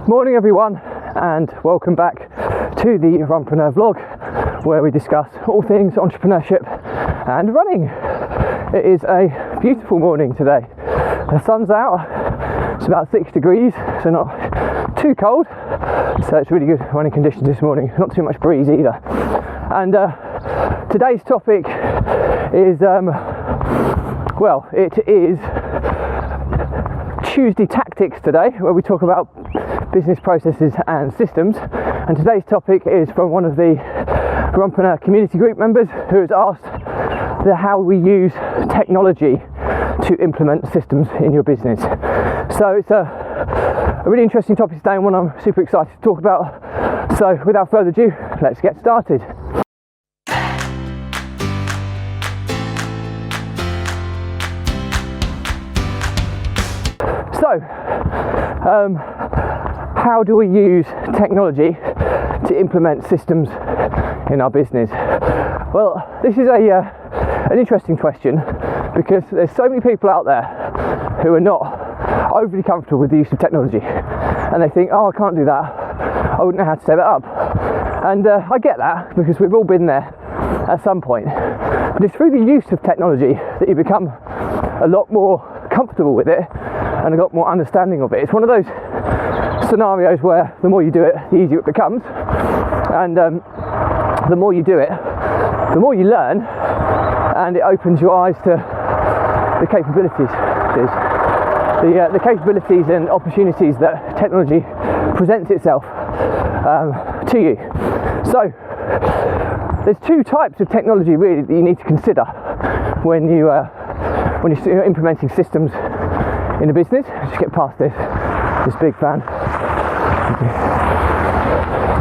Morning everyone, and welcome back to the Runpreneur vlog, where we discuss all things entrepreneurship and running. It is a beautiful morning today. The sun's out, it's about 6 degrees, so not too cold, so it's really good running conditions this morning, not too much breeze either. And today's topic is, it is Tuesday Tactics today, where we talk about business processes and systems. And today's topic is from one of the Runpreneur community group members who has asked how we use technology to implement systems in your business. So it's a really interesting topic today, and one I'm super excited to talk about. So without further ado, let's get started. So, how do we use technology to implement systems in our business? Well, this is an interesting question, because there's so many people out there who are not overly comfortable with the use of technology, and they think, oh, I can't do that, I wouldn't know how to set that up. And I get that, because we've all been there at some point. But it's through the use of technology that you become a lot more comfortable with it and a lot more understanding of it. It's one of those scenarios where the more you do it, the easier it becomes, and the more you do it, the more you learn, and it opens your eyes to the capabilities, the capabilities and opportunities that technology presents itself to you. So there's two types of technology really that you need to consider when you're implementing systems in a business. Just get past this big fan.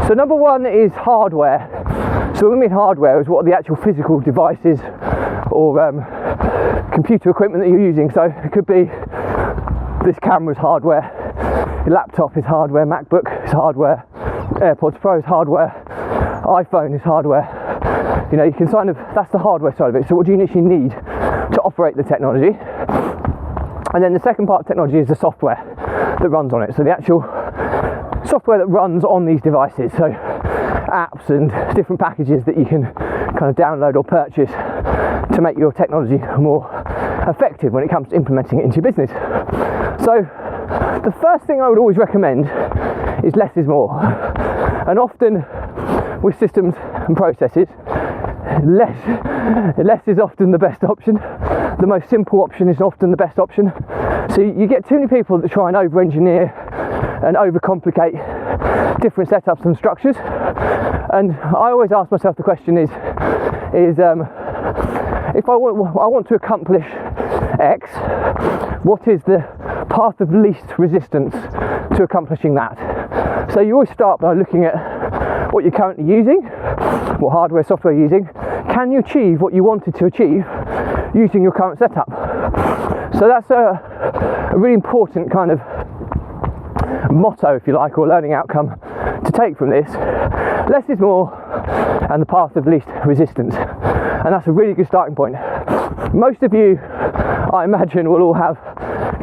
So number one is hardware. So when we mean hardware, is what are the actual physical devices or computer equipment that you're using. So it could be this camera's hardware, your laptop is hardware, MacBook is hardware, AirPods Pro is hardware, iPhone is hardware. You know, you can that's the hardware side of it. So what do you actually need to operate the technology? And then the second part of technology is the software that runs on it. So the actual software that runs on these devices. So apps and different packages that you can kind of download or purchase to make your technology more effective when it comes to implementing it into your business. So the first thing I would always recommend is less is more. And often with systems and processes, less is often the best option. The most simple option is often the best option. So you get too many people that try and over-engineer and overcomplicate different setups and structures. And I always ask myself the question is if I want to accomplish X, what is the path of least resistance to accomplishing that? So you always start by looking at what you're currently using, what hardware, software you're using. Can you achieve what you wanted to achieve using your current setup? So that's a really important kind of motto, if you like, or learning outcome to take from this. Less is more, and the path of least resistance. And that's a really good starting point. Most of you, I imagine, will all have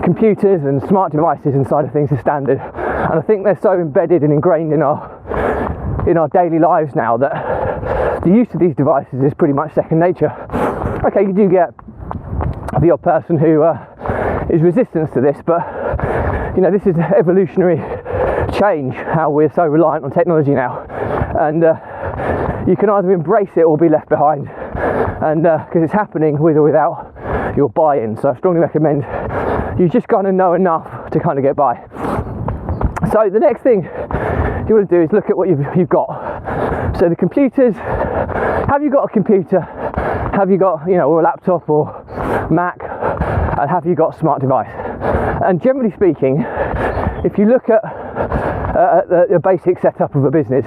computers and smart devices inside of things as standard. And I think they're so embedded and ingrained in our daily lives now that the use of these devices is pretty much second nature. Okay, you do get the odd person who is resistant to this, but you know, this is evolutionary change, how we're so reliant on technology now, and you can either embrace it or be left behind, and because it's happening with or without your buy-in. So I strongly recommend you just kind of know enough to kind of get by. So the next thing you want to do is look at what you've got. So the computers, have you got a computer? Have you got, or a laptop or Mac? And have you got a smart device? And generally speaking, if you look at the basic setup of a business,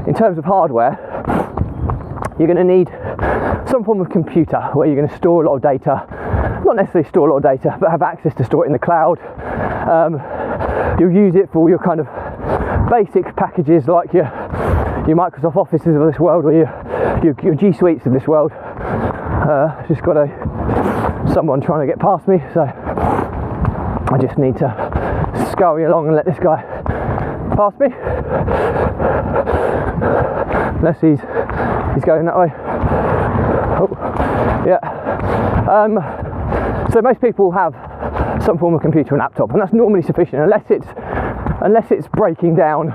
in terms of hardware, you're going to need some form of computer where you're going to store a lot of data. Not necessarily store a lot of data, but have access to store it in the cloud. You'll use it for your kind of basic packages like your Microsoft Offices of this world, or your G Suites of this world. Just got someone trying to get past me, so I just need to scurry along and let this guy pass me. Unless he's going that way. Oh, yeah. So most people have some form of computer and laptop, and that's normally sufficient unless it's breaking down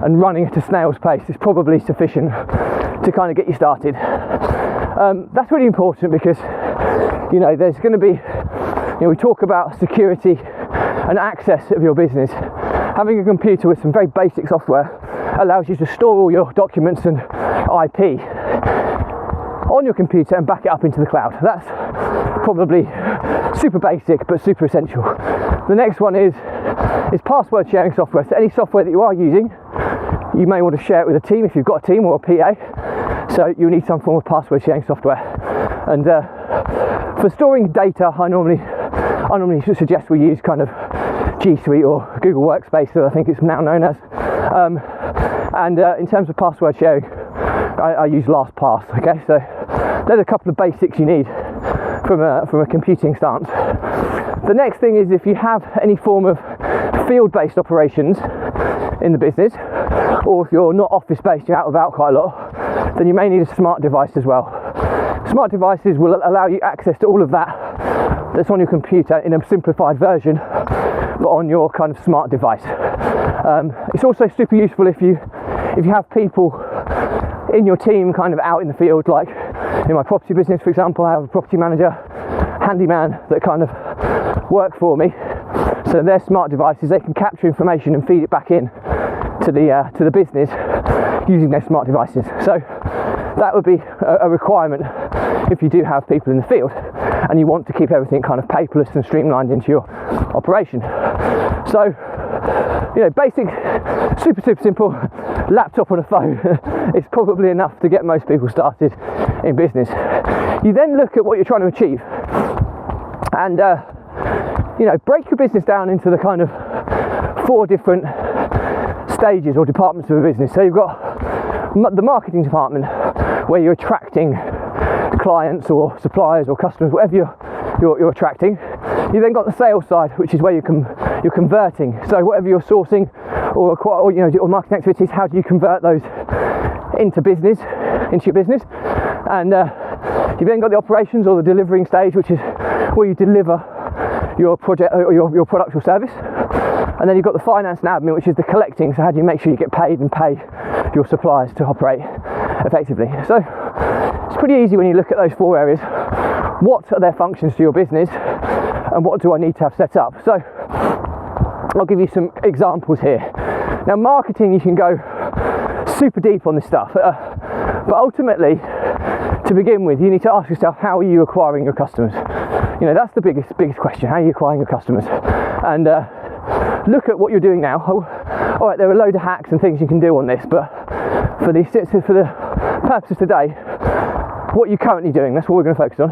and running at a snail's pace. It's probably sufficient to kind of get you started. That's really important because there's going to be we talk about security and access of your business. Having a computer with some very basic software allows you to store all your documents and IP on your computer and back it up into the cloud. That's probably super basic but super essential. The next one is password sharing software. So any software that you are using, you may want to share it with a team if you've got a team or a PA. So you need some form of password sharing software. And for storing data, I normally suggest we use kind of G Suite or Google Workspace, that I think it's now known as. And in terms of password sharing, I use LastPass. Okay, so there's a couple of basics you need from a computing stance. The next thing is if you have any form of field-based operations in the business, or if you're not office-based, you're out and about quite a lot, then you may need a smart device as well. Smart devices will allow you access to all of that that's on your computer in a simplified version, but on your kind of smart device. It's also super useful if you have people in your team kind of out in the field, like in my property business, for example. I have a property manager, handyman that kind of work for me. So their smart devices, they can capture information and feed it back in to the business using their smart devices. So that would be a requirement if you do have people in the field and you want to keep everything kind of paperless and streamlined into your operation. So basic, super simple laptop and a phone is probably enough to get most people started in business. You then look at what you're trying to achieve and break your business down into the kind of 4 different stages or departments of a business. So you've got the marketing department, where you're attracting clients or suppliers or customers, whatever you're attracting. You then got the sales side, which is where you're converting. So whatever you're sourcing or marketing activities, how do you convert those into your business? And you've then got the operations or the delivering stage, which is where you deliver your project or your product or service. And then you've got the finance and admin, which is the collecting. So how do you make sure you get paid and pay your suppliers to operate effectively? So it's pretty easy when you look at those 4 areas. What are their functions to your business and what do I need to have set up? So I'll give you some examples here. Now, marketing, you can go super deep on this stuff, but ultimately, to begin with, you need to ask yourself, how are you acquiring your customers? That's the biggest question. How are you acquiring your customers? And look at what you're doing now. All right, there are a load of hacks and things you can do on this, but for the purpose of today, what you're currently doing, that's what we're going to focus on.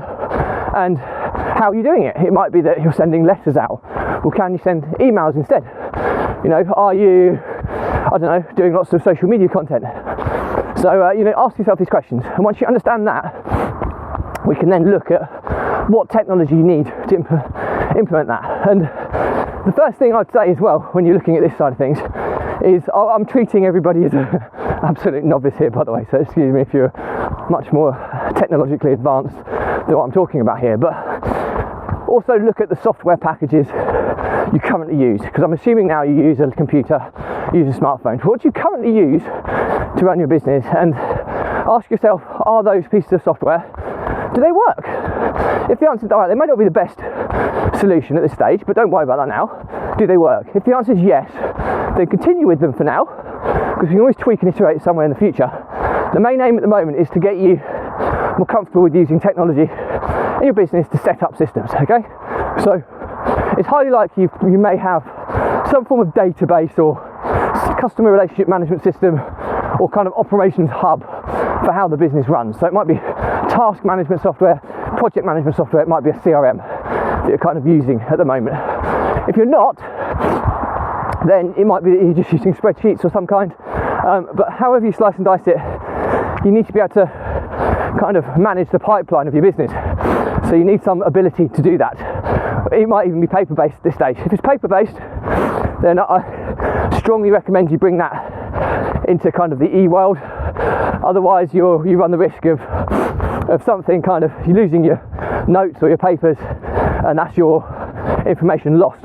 And how are you doing it? It might be that you're sending letters out. Well, can you send emails instead? Are you, doing lots of social media content? So, ask yourself these questions. And once you understand that, we can then look at what technology you need to implement that. And the first thing I'd say as well, when you're looking at this side of things, is I'm treating everybody as an absolute novice here, by the way, so excuse me if you're much more technologically advanced than what I'm talking about here, but also look at the software packages you currently use, because I'm assuming now you use a computer, you use a smartphone. What do you currently use to run your business? And ask yourself, are those pieces of software, do they work? If the answer is alright, they may not be the best solution at this stage, but don't worry about that now. Do they work? If the answer is yes, then continue with them for now, because you can always tweak and iterate somewhere in the future. The main aim at the moment is to get you more comfortable with using technology in your business to set up systems, okay? So it's highly likely you may have some form of database or customer relationship management system or kind of operations hub for how the business runs. So it might be task management software, project management software, it might be a CRM that you're kind of using at the moment. If you're not, then it might be that you're just using spreadsheets or some kind, but however you slice and dice it, you need to be able to kind of manage the pipeline of your business. So you need some ability to do that. It might even be paper-based at this stage. If it's paper-based, then I strongly recommend you bring that into kind of the e-world. Otherwise you run the risk of something kind of, you're losing your notes or your papers, and that's your information lost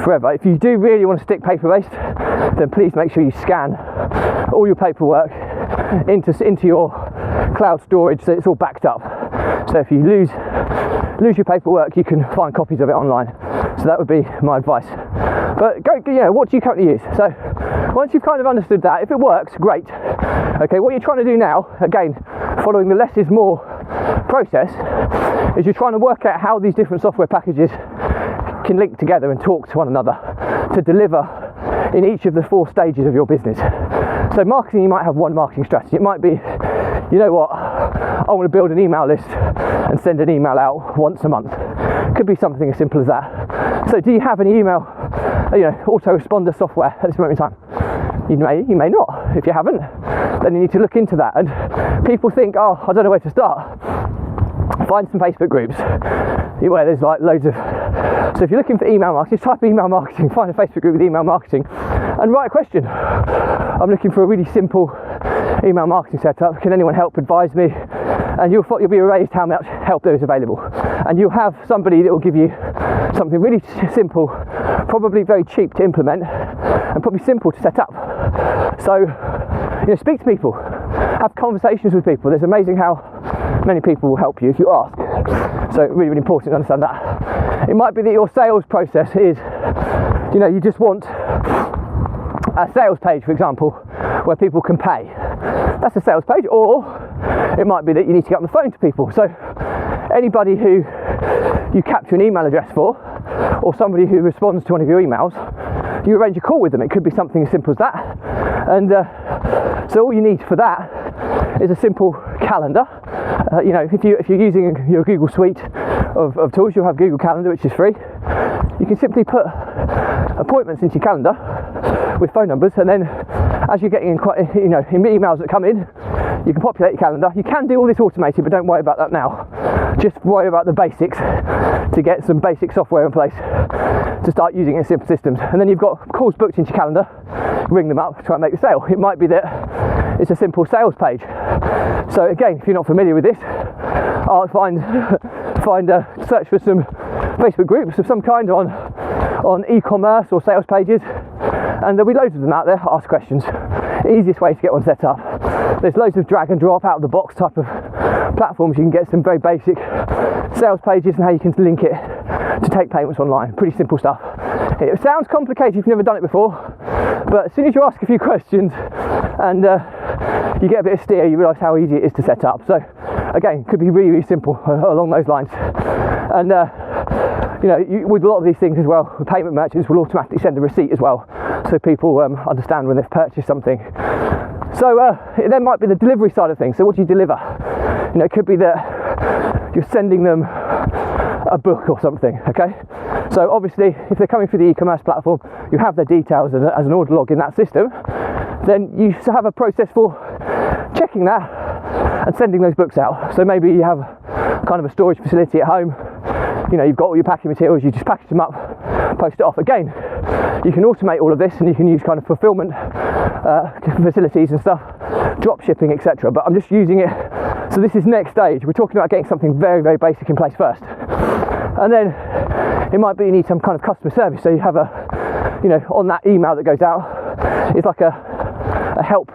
forever. If you do really want to stick paper-based, then please make sure you scan all your paperwork into your cloud storage so it's all backed up. So if you lose your paperwork, you can find copies of it online. So that would be my advice. But what do you currently use? So once you've kind of understood that, if it works, great. Okay, what you're trying to do now, again, following the less is more process, is you're trying to work out how these different software packages can link together and talk to one another to deliver in each of the 4 stages of your business. So marketing, you might have one marketing strategy. It might be, you know what, I want to build an email list and send an email out once a month. Could be something as simple as that. So do you have any email, autoresponder software at this moment in time? You may not. If you haven't, then you need to look into that. And people think, I don't know where to start. Find some Facebook groups where there's like loads of. So if you're looking for email marketing, just type email marketing, find a Facebook group with email marketing, and write a question. I'm looking for a really simple email marketing setup. Can anyone help advise me? And you'll be amazed how much help there is available. And you'll have somebody that will give you something really simple, probably very cheap to implement, and probably simple to set up. So, speak to people, have conversations with people. There's amazing how many people will help you if you ask. So really, really important to understand that. It might be that your sales process is, you just want a sales page, for example, where people can pay. That's a sales page. Or it might be that you need to get on the phone to people. So anybody who you capture an email address for, or somebody who responds to one of your emails, you arrange a call with them. It could be something as simple as that. And so all you need for that is a simple calendar. If you're using your Google suite of tools, you'll have Google Calendar, which is free. You can simply put appointments into your calendar with phone numbers, and then as you're getting in emails that come in, you can populate your calendar. You can do all this automated, but don't worry about that now. Just worry about the basics to get some basic software in place to start using it in simple systems. And then you've got calls booked into your calendar, ring them up, try and make the sale. It might be that it's a simple sales page. So again, if you're not familiar with this, I'll search for some Facebook groups of some kind on e-commerce or sales pages, and there'll be loads of them out there. Ask questions. Easiest way to get one set up. There's loads of drag and drop out of the box type of platforms. You can get some very basic sales pages and how you can link it to take payments online. Pretty simple stuff. It sounds complicated if you've never done it before, but as soon as you ask a few questions and you get a bit of steer, you realise how easy it is to set up. So again, could be really, really simple along those lines. And with a lot of these things as well, the payment merchants will automatically send a receipt as well, so people understand when they've purchased something. So it then might be the delivery side of things. So what do you deliver? It could be that you're sending them a book or something, okay? So obviously, if they're coming through the e-commerce platform, you have their details as an order log in that system. Then you have a process for checking that and sending those books out. So maybe you have kind of a storage facility at home. You've got all your packing materials, you just package them up, post it off. Again, you can automate all of this, and you can use kind of fulfillment facilities and stuff, drop shipping, etc. But I'm just using it. So this is next stage. We're talking about getting something very, very basic in place first. And then it might be you need some kind of customer service. So you have on that email that goes out, it's like a help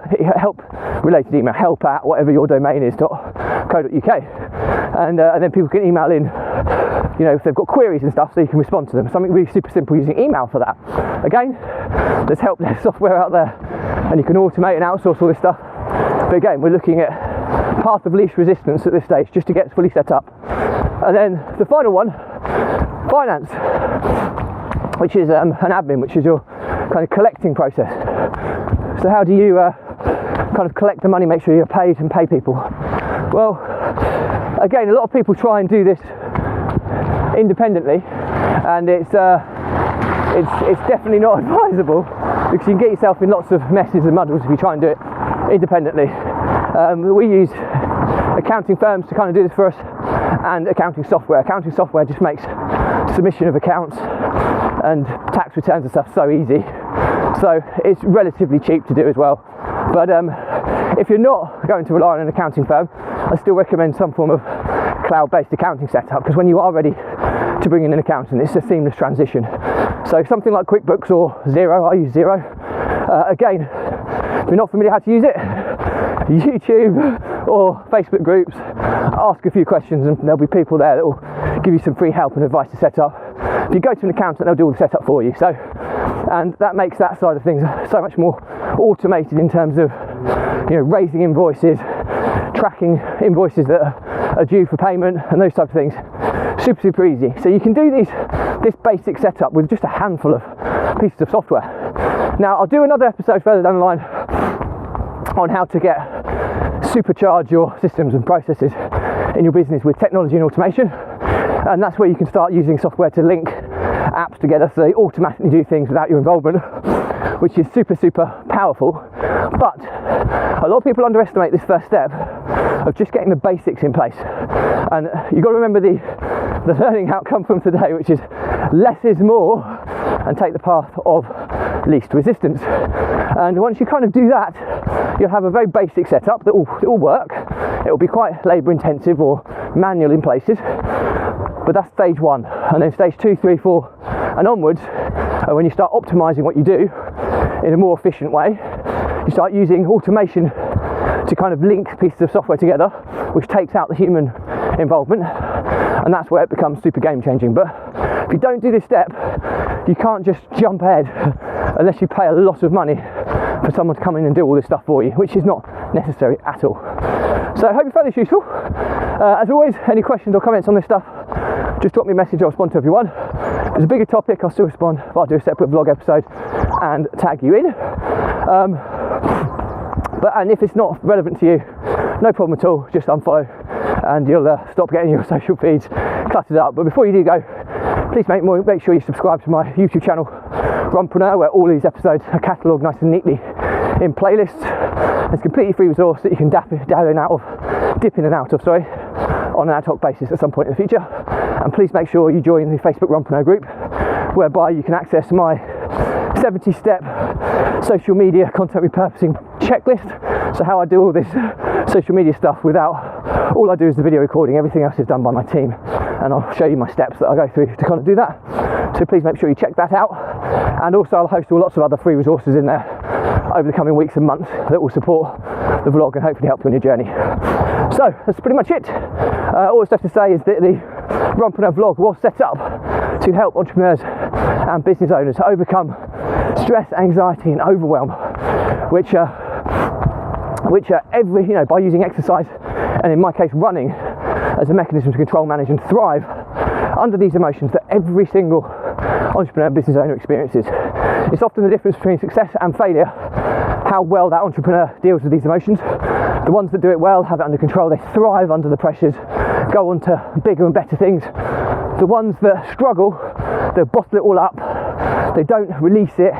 related email, help at whatever your domain is .co.uk, and then people can email in, if they've got queries and stuff, so you can respond to them. Something really super simple using email for that. Again, there's help desk software out there, and you can automate and outsource all this stuff. But again, we're looking at path of least resistance at this stage, just to get fully set up. And then the final one, finance, which is an admin, which is your kind of collecting process. So how do you kind of collect the money, make sure you're paid and pay people? Well, again, a lot of people try and do this independently, and it's definitely not advisable, because you can get yourself in lots of messes and muddles if you try and do it independently. We use accounting firms to kind of do this for us, and accounting software. Accounting software just makes submission of accounts and tax returns and stuff so easy. So it's relatively cheap to do as well. But if you're not going to rely on an accounting firm, I still recommend some form of cloud-based accounting setup, because when you are ready to bring in an accountant, it's a seamless transition. So something like QuickBooks or Xero, I use Xero. Again, if you're not familiar how to use it, YouTube or Facebook groups, ask a few questions and there'll be people there that will give you some free help and advice to set up. If you go to an accountant, they'll do all the setup for you. So, and that makes that side of things so much more automated in terms of, you know, raising invoices, tracking invoices that are due for payment and those types of things. Super easy. So you can do this basic setup with just a handful of pieces of software. Now I'll do another episode further down the line on how to supercharge your systems and processes in your business with technology and automation, and that's where you can start using software to link apps together so they automatically do things without your involvement, which is super powerful. But a lot of people underestimate this first step of just getting the basics in place, and you've got to remember the learning outcome from today, which is less is more, and take the path of least resistance. And once you kind of do that, you'll have a very basic setup that will work. It will be quite labour intensive or manual in places, but that's stage one. And then stage 2, 3, 4 and onwards, when you start optimising what you do in a more efficient way, you start using automation to kind of link pieces of software together, which takes out the human involvement, and that's where it becomes super game changing. But if you don't do this step, you can't just jump ahead unless you pay a lot of money for someone to come in and do all this stuff for you, which is not necessary at all. So I hope you found this useful. As always, any questions or comments on this stuff, just drop me a message, I'll respond to everyone. If it's a bigger topic, I'll still respond, but I'll do a separate vlog episode and tag you in. And if it's not relevant to you, no problem at all, just unfollow and you'll stop getting your social feeds cluttered up. But before you do go, please make sure you subscribe to my YouTube channel, Runpreneur, where all these episodes are catalogued nice and neatly in playlists. It's a completely free resource that you can dip in and out of, on an ad hoc basis at some point in the future. And please make sure you join the Facebook Runpreneur group, whereby you can access my 70-step social media content repurposing checklist. So how I do all this social media stuff without, all I do is the video recording, everything else is done by my team, and I'll show you my steps that I go through to kind of do that. So please make sure you check that out, and also I'll host lots of other free resources in there over the coming weeks and months that will support the vlog and hopefully help you on your journey. So that's pretty much it. All that's left to say is that the Runpreneur vlog was set up to help entrepreneurs and business owners overcome stress, anxiety and overwhelm, which by using exercise, and in my case running, as a mechanism to control, manage and thrive under these emotions that every single entrepreneur and business owner experiences. It's often the difference between success and failure, how well that entrepreneur deals with these emotions. The ones that do it well have it under control, they thrive under the pressures, go on to bigger and better things. The ones that struggle, they bottle it all up, they don't release it,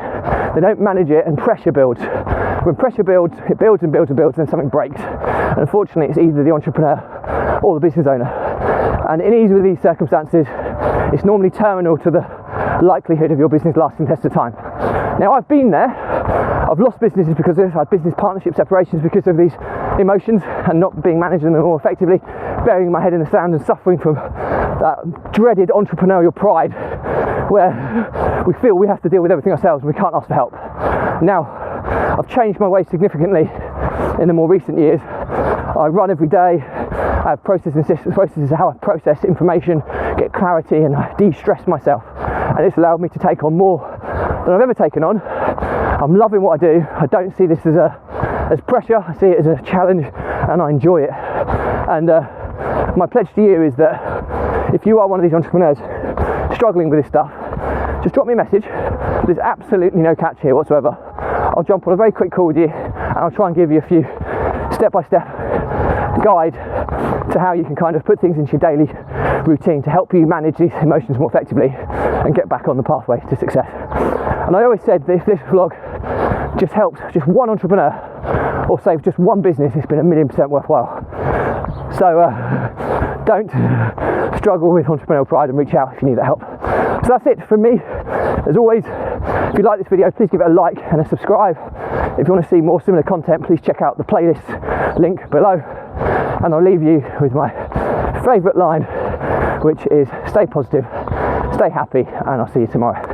they don't manage it, and pressure builds. When pressure builds, it builds and builds and builds, and then something breaks. And unfortunately, it's either the entrepreneur or the business owner. And in either of these circumstances, it's normally terminal to the likelihood of your business lasting test of time. Now, I've been there. I've lost businesses because of this. I've had business partnership separations because of these emotions and not being managing them more effectively, burying my head in the sand and suffering from that dreaded entrepreneurial pride where we feel we have to deal with everything ourselves and we can't ask for help. Now, I've changed my ways significantly in the more recent years. I run every day. I have processes of how I process information, get clarity, and I de-stress myself. And it's allowed me to take on more than I've ever taken on. I'm loving what I do. I don't see this as pressure. I see it as a challenge, and I enjoy it. And my pledge to you is that if you are one of these entrepreneurs struggling with this stuff, just drop me a message. There's absolutely no catch here whatsoever. I'll jump on a very quick call with you, and I'll try and give you a few step-by-step guide to how you can kind of put things into your daily routine to help you manage these emotions more effectively and get back on the pathway to success. And I always said that if this vlog just helped just one entrepreneur or saved just one business, it's been 1,000,000% worthwhile. So don't struggle with entrepreneurial pride and reach out if you need that help. So that's it from me. As always, if you like this video, please give it a like and a subscribe. If you want to see more similar content, please check out the playlist link below. And I'll leave you with my favourite line, which is stay positive, stay happy, and I'll see you tomorrow.